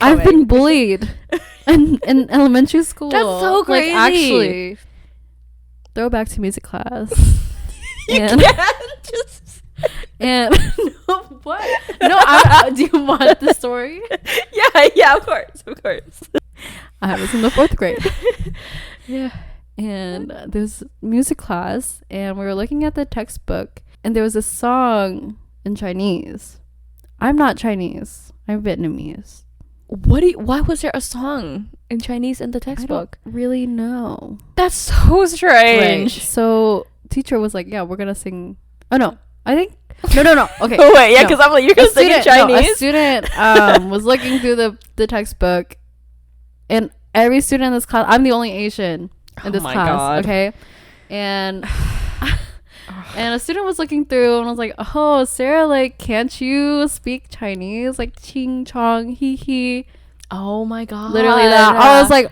I've been bullied in elementary school. That's so crazy. Like, actually, throwback to music class. You can't just. And no, what? No, do you want the story? Yeah, of course. I was in the 4th grade. Yeah. And there's music class, and we were looking at the textbook, and there was a song in Chinese. I'm not Chinese. I'm Vietnamese. Why was there a song in Chinese in the textbook? I don't really know. That's so strange. Right. So teacher was like, yeah, we're gonna sing. Oh no, I think no. Okay. Oh wait, yeah, because I'm like, you're gonna sing in Chinese. No, a student was looking through the textbook, and every student in this class, I'm the only Asian in this class. God. Okay, and a student was looking through and was like, oh, Sarah, like, can't you speak Chinese? Like, ching chong hee hee. Oh my God. Literally that. I was like,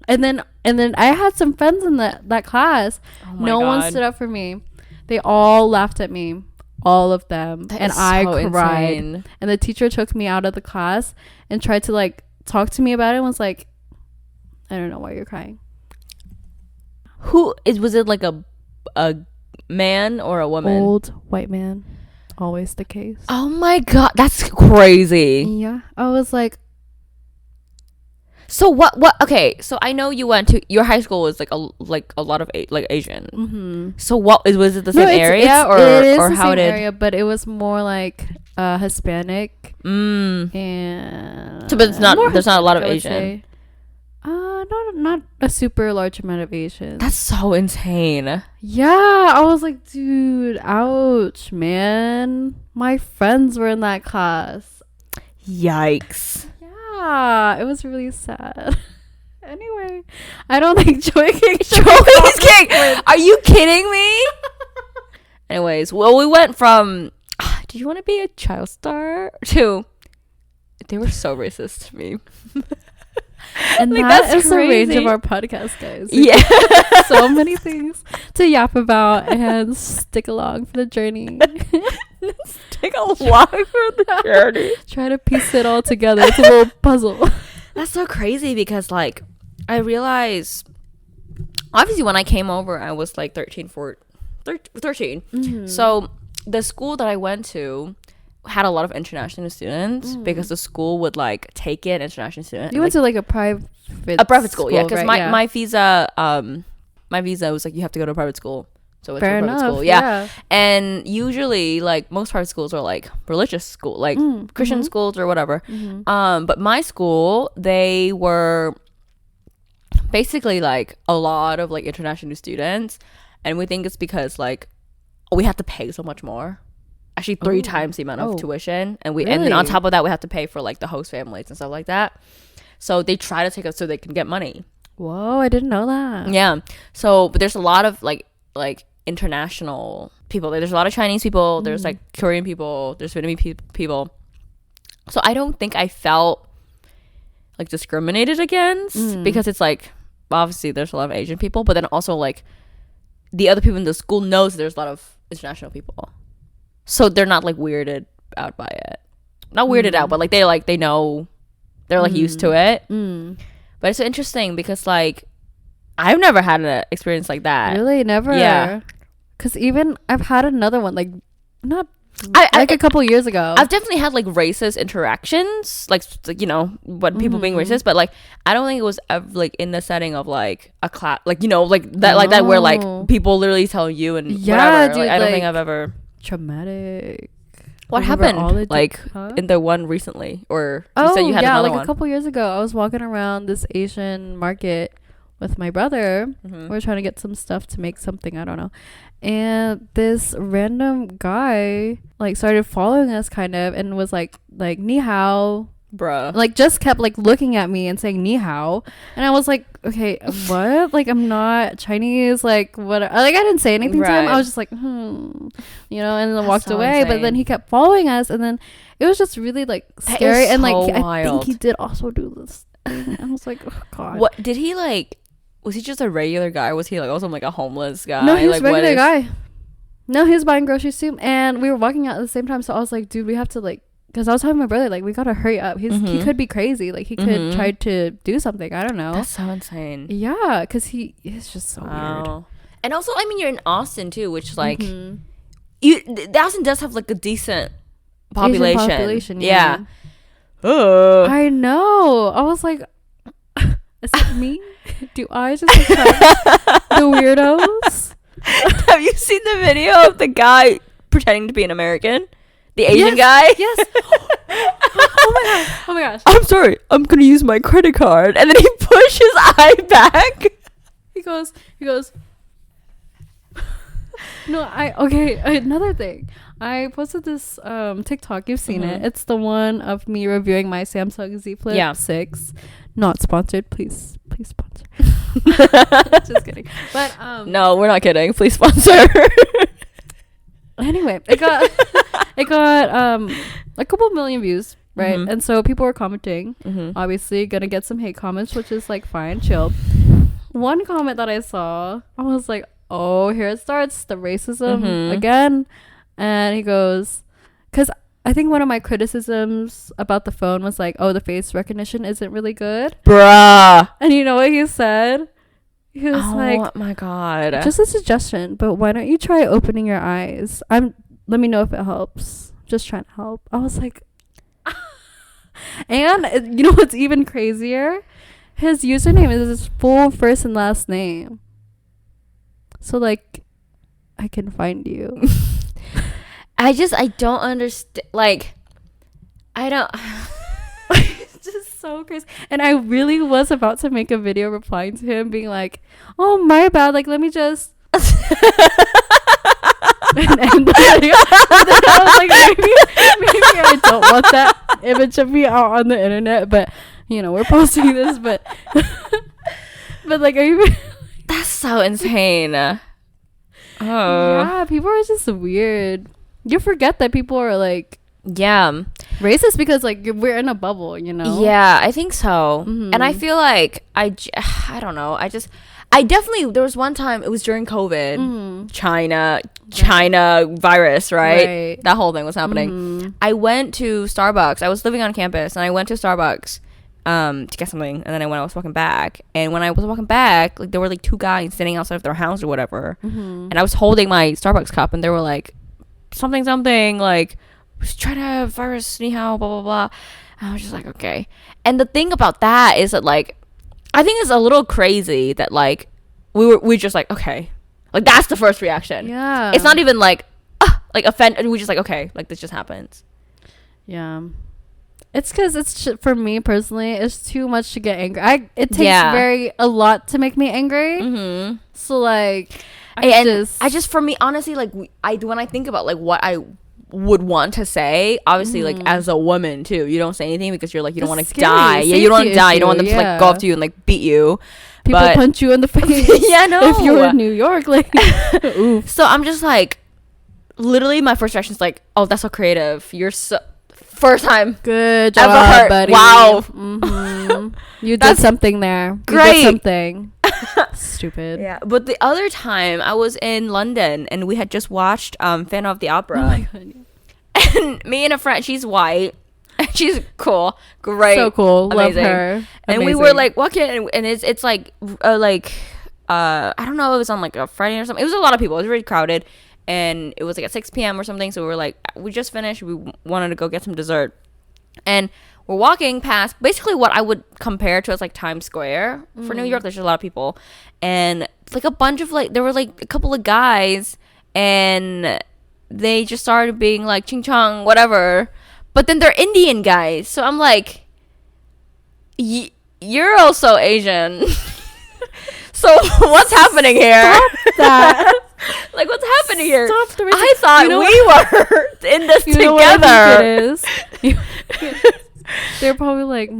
and then I had some friends in that class. Oh my no God. one stood up for me. They all laughed at me, all of them, and I cried. Insane. And the teacher took me out of the class and tried to like talk to me about it. And was like, I don't know why you're crying. Was it like a man or a woman? Old white man. Always the case. Oh my God, that's crazy. Yeah, I was like, so what okay, so I know you went to your high school was like a lot of Asian. mm-hmm. So was it the same area it is or the how same did area, but it was more like Hispanic and so but there's not a lot of I would Asian say. Not a super large amount of Asians. That's so insane. Yeah, I was like, dude, ouch, man. My friends were in that class. Yikes. Yeah, it was really sad. Anyway, I don't think Joey King. Joey's King. Are you kidding me? Anyways, well, we went from did you want to be a child star to they were so racist to me. And like, that is crazy. the range of our podcast, guys. Yeah. So many things to yap about and stick along for the journey. Take a walk for the journey. Try to piece it all together. It's a little puzzle. That's so crazy because like I realized obviously when I came over I was like 13. Mm-hmm. So the school that I went to had a lot of international students because the school would like take in international students. You went to like a private school, yeah, because right? my visa was like you have to go to a private school. So it's Fair a private enough, school, yeah. And usually like most private schools are like religious school, like Christian schools or whatever. But my school, they were basically like a lot of like international students, and we think it's because like we have to pay so much more. Actually 3 times the amount of tuition, and and then on top of that we have to pay for like the host families and stuff like that. So they try to take us so they can get money. Whoa, I didn't know that. Yeah. So but there's a lot of like international people. There's a lot of Chinese people, there's like Korean people, there's Vietnamese people. So I don't think I felt like discriminated against because it's like obviously there's a lot of Asian people, but then also like the other people in the school knows there's a lot of international people. So they're not like weirded out by it. Not weirded out, but like they know, they're like used to it. But it's interesting because like I've never had an experience like that. Really? Never? Yeah. Because even I've had another one, like not a couple years ago. I've definitely had like racist interactions, like you know, what people being racist, but like I don't think it was ever like in the setting of like a class, like you know, like that, like that where like people literally tell you and whatever. Dude, like, I don't think I've ever. Traumatic. What happened? Like in the one recently, or you said you had another one? A couple years ago, I was walking around this Asian market with my brother. We were trying to get some stuff to make something, I don't know, and this random guy like started following us kind of and was like ni hao, bruh, like just kept like looking at me and saying ni hao, and I was like, okay, what? Like I'm not Chinese, like what? Like I didn't say anything to him. I was just like you know, and then walked away. Insane. But then he kept following us, and then it was just really like scary. And like I think he did also do this thing. I was like, oh god, what did he like? Was he just a regular guy? Or was he like also like a homeless guy? No, he was like, a regular guy. No, he was buying groceries too, and we were walking out at the same time. So I was like, dude, we have to like because I was telling my brother, like, we gotta hurry up. He could be crazy. Like, he could try to do something. I don't know. That's so insane. Yeah, because he is just so weird. And also, I mean, you're in Austin too, which like Austin does have like a decent Asian population. yeah. Oh. I know. I was like, is it me? Do I just attract the weirdos? Have you seen the video of the guy pretending to be an American? The Asian guy? Yes. Oh my gosh. I'm sorry. I'm going to use my credit card. And then he pushed his eye back. He goes, no, okay, another thing. I posted this TikTok. You've seen it. It's the one of me reviewing my Samsung Z Flip 6. Not sponsored. Please sponsor. Just kidding. But no, we're not kidding. Please sponsor. Anyway, it got a couple million views, right? And so people were commenting. Obviously, gonna get some hate comments, which is like fine, chill. One comment that I saw, I was like, oh, here it starts, the racism again. And he goes, because I think one of my criticisms about the phone was like, oh, the face recognition isn't really good. Bruh. And you know what he said? He was like, oh my God. Just a suggestion, but why don't you try opening your eyes? Let me know if it helps. Just trying to help. I was like, and you know what's even crazier? His username is his full first and last name. So like, I can find you. I don't understand. Like, I don't. It's just so crazy. And I really was about to make a video replying to him, being like, "Oh, my bad. Like, let me just." and end the video. But then I was like, maybe I don't want that image of me out on the internet. But you know, we're posting this. But like, are you? That's so insane. Oh. Yeah, people are just weird. You forget that people are like racist because like we're in a bubble, you know. Yeah, I think so. And I feel like I don't know. I definitely, there was one time, it was during COVID, China virus, right? That whole thing was happening. I went to Starbucks. I was living on campus and I went to Starbucks to get something, and then I was walking back, and when I was walking back, like there were like two guys sitting outside of their house or whatever, and I was holding my Starbucks cup, and they were like something like China virus, ni hao, blah blah blah. And I was just like, okay. And the thing about that is that like I think it's a little crazy that like we just like, okay, like that's the first reaction. Yeah, it's not even like offended. We just like, okay, like this just happens. Yeah. It's because for me personally, it's too much to get angry. It takes a lot to make me angry. So like, I just for me honestly, like when I think about like what I would want to say, obviously like as a woman too, you don't say anything because you're like, you don't want to die. Yeah, you don't want to die. You don't want them to like go up to you and like beat you. People punch you in the face. Yeah, no. If you're in New York, like, oof. So I'm just like, literally my first reaction is like, oh, that's so creative. You're so. First time. Good job, buddy. Wow. You did something there. Great. You did something. Stupid. Yeah. But the other time I was in London and we had just watched Phantom of the Opera. Oh my God. And me and a friend, she's white. She's cool. Great. So cool. Amazing. Love her. And Amazing. we were like walking and it's like I don't know, it was on like a Friday or something. It was a lot of people. It was really crowded. And it was like at 6 p.m. or something. So we were like, we just finished. We wanted to go get some dessert. And we're walking past basically what I would compare to as like Times Square for New York. There's just a lot of people. And like a bunch of like, there were like a couple of guys. And they just started being like, ching chong, whatever. But then they're Indian guys. So I'm like, you're also Asian. So what's happening here? Stop that. Like, what's happening here? Stop the racism. I thought we were in this together. Know what I think it is? They're probably like,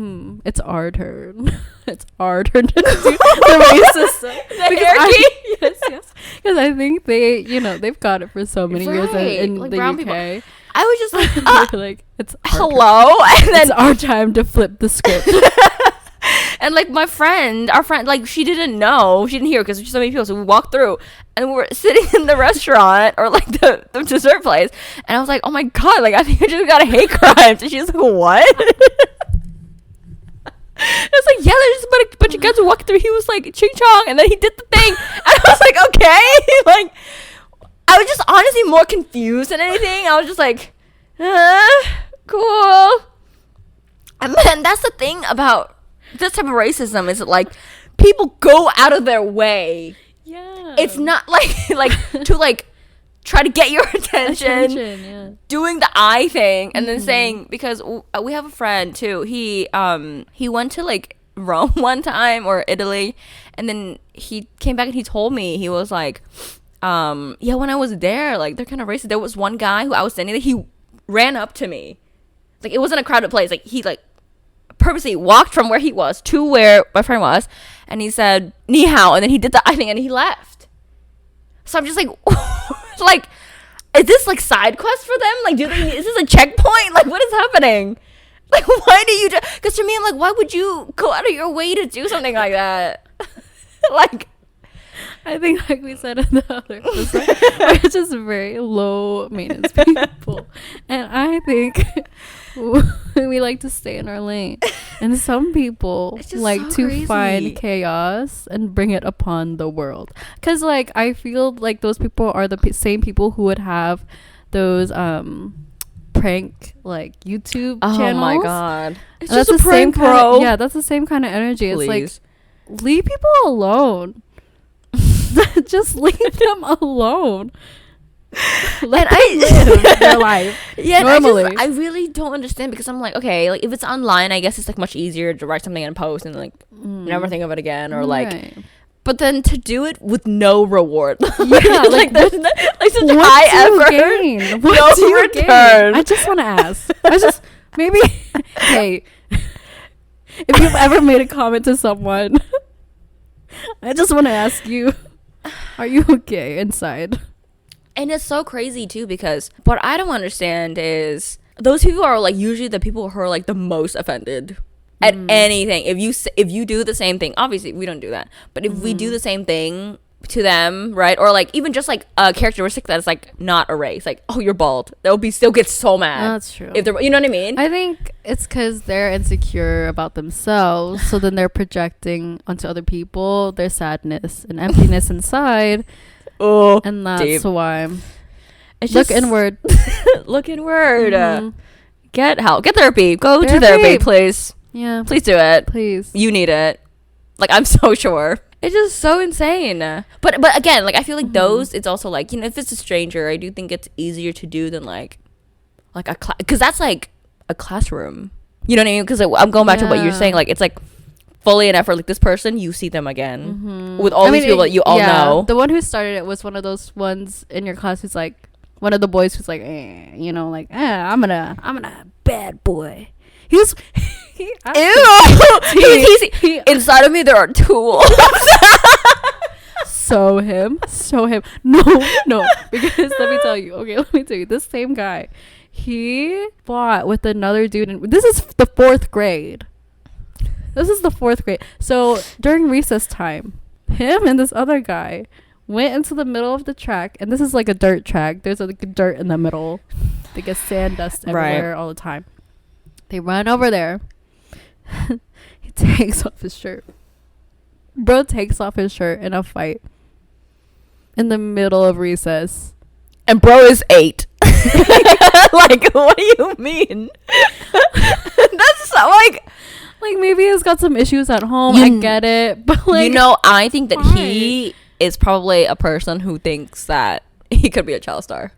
it's our turn. It's our turn to do the racism. Yes. Because I think they've got it for so many years in like the UK. People. I was just like, it's hello? And then it's our time to flip the script. And like our friend, like she didn't know, she didn't hear because there's so many people. So we walked through, and we're sitting in the restaurant or like the dessert place, and I was like, oh my god, like I think I just got a hate crime. And she's like, what? It's like, yeah, there's just a bunch of guys who walked through. He was like, ching chong, and then he did the thing, and I was like, okay. Like, I was just honestly more confused than anything. I was just like, cool. And then that's the thing about this type of racism is that, like, people go out of their way. Yeah. It's not like to like try to get your attention, yeah. doing the eye thing, and then saying, because we have a friend too. He went to like Rome one time, or Italy, and then he came back and he told me, he was like, yeah, when I was there, like, they're kind of racist. There was one guy who I was standing there, he ran up to me, like, it wasn't a crowded place, like, he like purposely walked from where he was to where my friend was, and he said ni hao, and then he did the eye thing and he left. So I'm just like, like, is this like side quest for them? Like, is this a checkpoint? Like, what is happening? Like, why do you do? Because to me, I'm like, why would you go out of your way to do something like that? Like, I think, like we said in the other episode, we're just very low maintenance people, and I think we like to stay in our lane. And some people like so to crazy. find chaos and bring it upon the world. Cause like I feel like those people are the same people who would have those prank like YouTube channels. Oh my god, it's And just a prank, bro. Yeah, that's the same kind of energy. Please. It's like, leave people alone. Just leave them alone. Let them live their life. Yeah, normally. I really don't understand, because I'm like, okay, like, if it's online, I guess it's like much easier to write something and post and like never think of it again, or like, Right. but then to do it with no reward, Yeah, like there's no, like such What high do you effort, gain? What no do you return. gain? I just want to ask. Maybe, hey, if you've ever made a comment to someone, I just want to ask you, are you okay inside? And it's so crazy too, because what I don't understand is those people are like usually the people who are like the most offended at anything. If you do the same thing, obviously we don't do that, but if we do the same thing to them, right, or like even just like a characteristic that's like not a race, like, oh, you're bald, they'll still get so mad. That's true. If they're, you know what I mean? I think it's because they're insecure about themselves, so then they're projecting onto other people their sadness and emptiness inside, Oh, and that's deep. why. It's Look just- inward. Look inward. Mhm. Get help. Get therapy. Go to Therapy. therapy, please. Yeah, Please do it. please. You need it. Like, I'm so sure. It's just so insane. But again, like, I feel like those, it's also like, you know, if it's a stranger, I do think it's easier to do than like a class, because that's like a classroom. You know what I mean? Because I'm going back to what you're Yeah. saying. Like, it's like fully an effort. Like, this person, you see them again with all I these mean, people that you all know. The one who started it was one of those ones in your class who's like one of the boys who's like, you know, like, I'm a bad boy. He's Ew! He's inside of me, there are tools. so him. No, because let me tell you, this same guy, he fought with another dude, and this is the fourth grade. So during recess time, him and this other guy went into the middle of the track, and this is like a dirt track. There's like dirt in the middle. They get sand dust everywhere all the time. They run over there. He takes off his shirt. Bro takes off his shirt in a fight in the middle of recess. And bro is 8. Like, what do you mean? That's so, like maybe he's got some issues at home. You I get it, but like, you know, I think that why? he is probably a person who thinks that he could be a child star.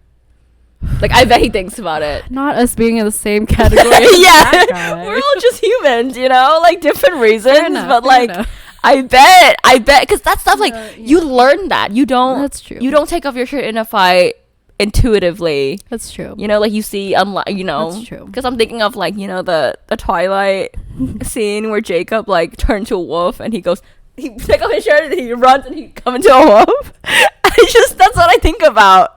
Like, I bet he thinks about it. not us being in the same category. Yeah, That guy. we're all just humans, you know, like different reasons. Fair enough, but fair like, enough. I bet, because that stuff, like, Yeah. you learn that. You don't. That's true. You don't take off your shirt in a fight intuitively. That's true. You know, like you see, you know. That's true. Because I'm thinking of, like, you know, the Twilight scene where Jacob like turned to a wolf and he take off his shirt and he runs and he comes into a wolf. That's what I think about.